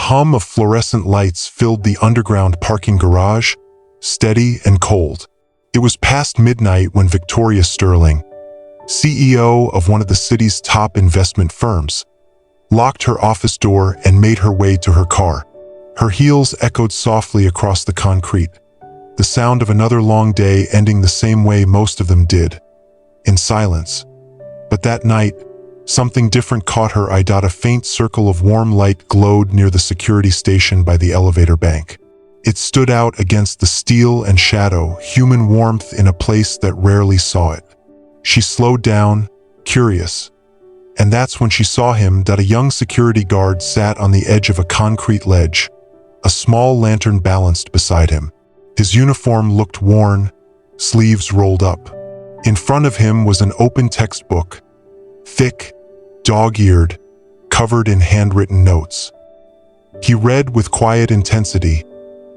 hum of fluorescent lights filled the underground parking garage, steady and cold. It was past midnight when Victoria Sterling, CEO of one of the city's top investment firms, locked her office door and made her way to her car. Her heels echoed softly across the concrete, the sound of another long day ending the same way most of them did, in silence. But that night, something different caught her eye. A faint circle of warm light glowed near the security station by the elevator bank. It stood out against the steel and shadow, human warmth in a place that rarely saw it. She slowed down, curious, and that's when she saw him. A young security guard sat on the edge of a concrete ledge, a small lantern balanced beside him. His uniform looked worn, sleeves rolled up. In front of him was an open textbook, thick, dog-eared, covered in handwritten notes. He read with quiet intensity,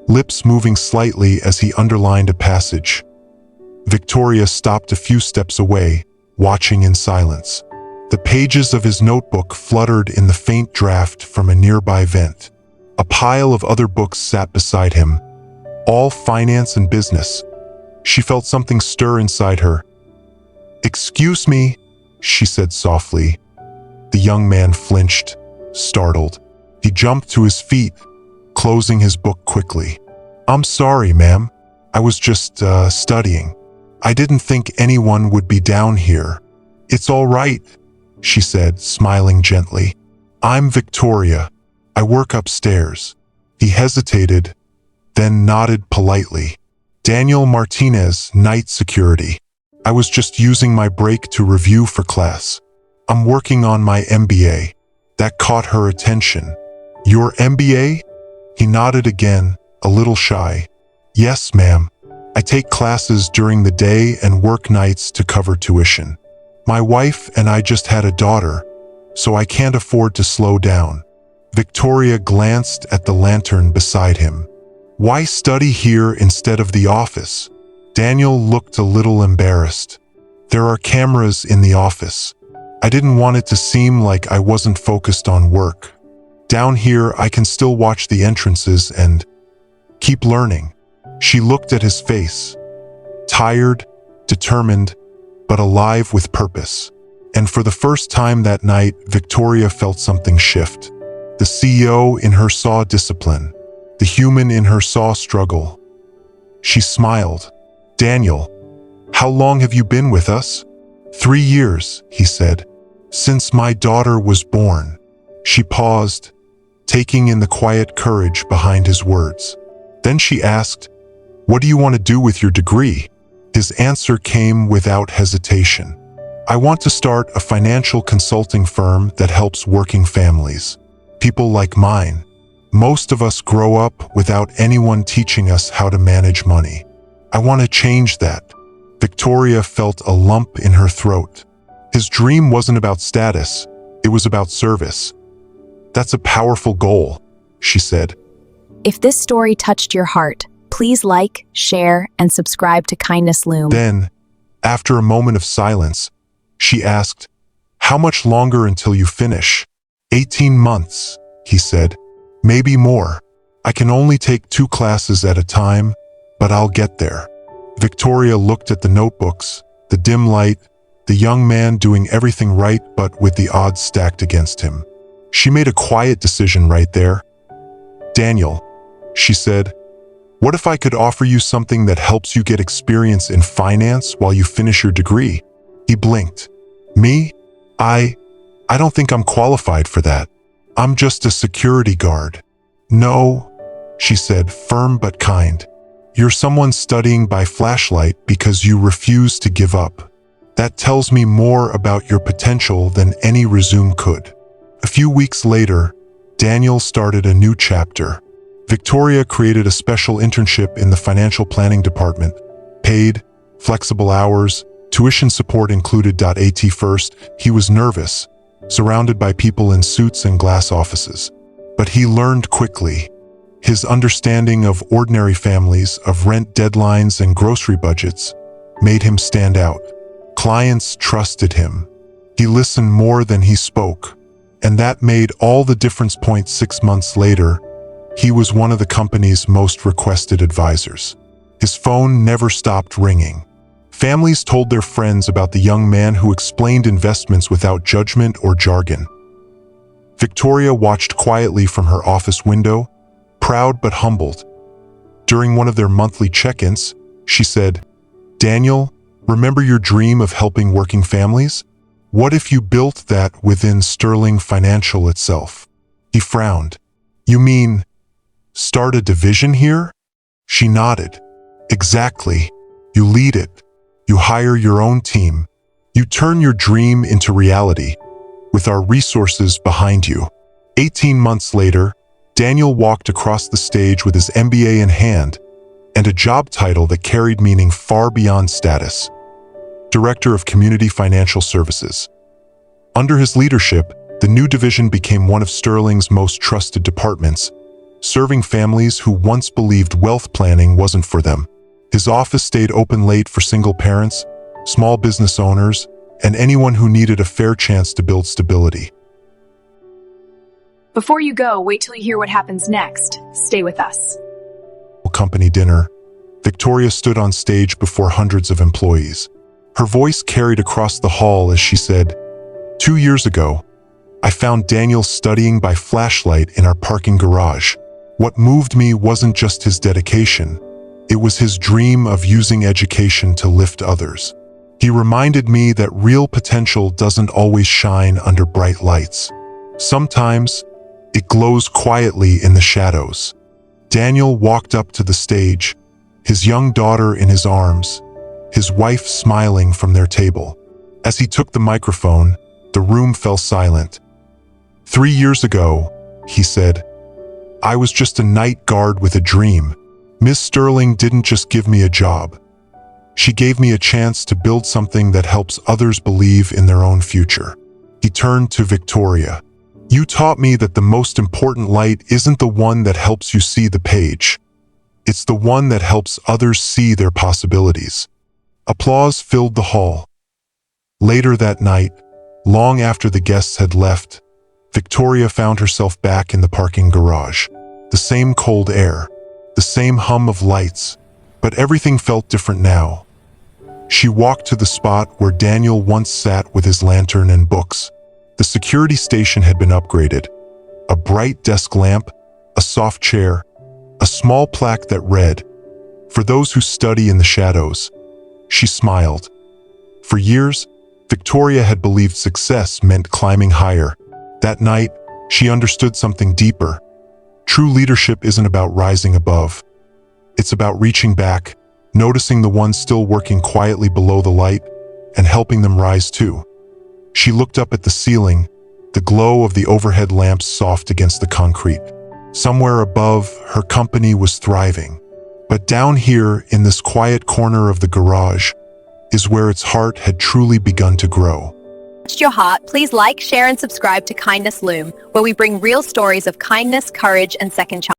lips moving slightly as he underlined a passage. Victoria stopped a few steps away, watching in silence. The pages of his notebook fluttered in the faint draft from a nearby vent. A pile of other books sat beside him, all finance and business. She felt something stir inside her. "Excuse me," she said softly. The young man flinched, startled. He jumped to his feet, closing his book quickly. "I'm sorry, ma'am. I was just studying. I didn't think anyone would be down here." "It's all right," she said, smiling gently. "I'm Victoria. I work upstairs." He hesitated, then nodded politely. "Daniel Martinez, night security. I was just using my break to review for class. I'm working on my MBA." That caught her attention. "Your MBA?" He nodded again, a little shy. "Yes, ma'am. I take classes during the day and work nights to cover tuition. My wife and I just had a daughter, so I can't afford to slow down." Victoria glanced at the lantern beside him. "Why study here instead of the office?" Daniel looked a little embarrassed. "There are cameras in the office. I didn't want it to seem like I wasn't focused on work. Down here, I can still watch the entrances and keep learning." She looked at his face, tired, determined, but alive with purpose. And for the first time that night, Victoria felt something shift. The CEO in her saw discipline. The human in her saw struggle. She smiled. "Daniel, how long have you been with us?" 3 years, he said. "Since my daughter was born." She paused, taking in the quiet courage behind his words. Then she asked, "What do you want to do with your degree?" His answer came without hesitation. "I want to start a financial consulting firm that helps working families. People like mine. Most of us grow up without anyone teaching us how to manage money. I want to change that." Victoria felt a lump in her throat. His dream wasn't about status, it was about service. "That's a powerful goal," she said. If this story touched your heart, please like, share, and subscribe to Kindness Loom. Then, after a moment of silence, she asked, "How much longer until you finish?" 18 months, he said. "Maybe more. I can only take 2 classes at a time, but I'll get there." Victoria looked at the notebooks, the dim light, the young man doing everything right but with the odds stacked against him. She made a quiet decision right there. "Daniel," she said, "what if I could offer you something that helps you get experience in finance while you finish your degree?" He blinked. "Me? I don't think I'm qualified for that. I'm just a security guard." "No," she said, firm but kind. "You're someone studying by flashlight because you refuse to give up. That tells me more about your potential than any resume could." A few weeks later, Daniel started a new chapter. Victoria created a special internship in the financial planning department. Paid, flexible hours, tuition support included. At first, he was nervous, surrounded by people in suits and glass offices. But he learned quickly. His understanding of ordinary families, of rent deadlines and grocery budgets, made him stand out. Clients trusted him. He listened more than he spoke. And that made all the difference. 6 months later, he was one of the company's most requested advisors. His phone never stopped ringing. Families told their friends about the young man who explained investments without judgment or jargon. Victoria watched quietly from her office window, proud but humbled. During one of their monthly check-ins, she said, "Daniel, remember your dream of helping working families? What if you built that within Sterling Financial itself?" He frowned. "You mean, start a division here?" She nodded. "Exactly. You lead it. You hire your own team. You turn your dream into reality, with our resources behind you." 18 months later, Daniel walked across the stage with his MBA in hand and a job title that carried meaning far beyond status: Director of Community Financial Services. Under his leadership, the new division became one of Sterling's most trusted departments, serving families who once believed wealth planning wasn't for them. His office stayed open late for single parents, small business owners, and anyone who needed a fair chance to build stability. Before you go, wait till you hear what happens next. Stay with us. Company dinner, Victoria stood on stage before hundreds of employees. Her voice carried across the hall as she said, "2 years ago, I found Daniel studying by flashlight in our parking garage. What moved me wasn't just his dedication. It was his dream of using education to lift others. He reminded me that real potential doesn't always shine under bright lights. Sometimes, it glows quietly in the shadows." Daniel walked up to the stage, his young daughter in his arms, his wife smiling from their table. As he took the microphone, the room fell silent. "3 years ago," he said, "I was just a night guard with a dream. Miss Sterling didn't just give me a job. She gave me a chance to build something that helps others believe in their own future." He turned to Victoria. "You taught me that the most important light isn't the one that helps you see the page. It's the one that helps others see their possibilities." Applause filled the hall. Later that night, long after the guests had left, Victoria found herself back in the parking garage. The same cold air, the same hum of lights, but everything felt different now. She walked to the spot where Daniel once sat with his lantern and books. The security station had been upgraded. A bright desk lamp, a soft chair, a small plaque that read, "For those who study in the shadows." She smiled. For years, Victoria had believed success meant climbing higher. That night, she understood something deeper. True leadership isn't about rising above. It's about reaching back, noticing the ones still working quietly below the light, and helping them rise too. She looked up at the ceiling, the glow of the overhead lamps soft against the concrete. Somewhere above, her company was thriving. But down here, in this quiet corner of the garage, is where its heart had truly begun to grow. Touched your heart? Please like, share, and subscribe to Kindness Loom, where we bring real stories of kindness, courage, and second chances.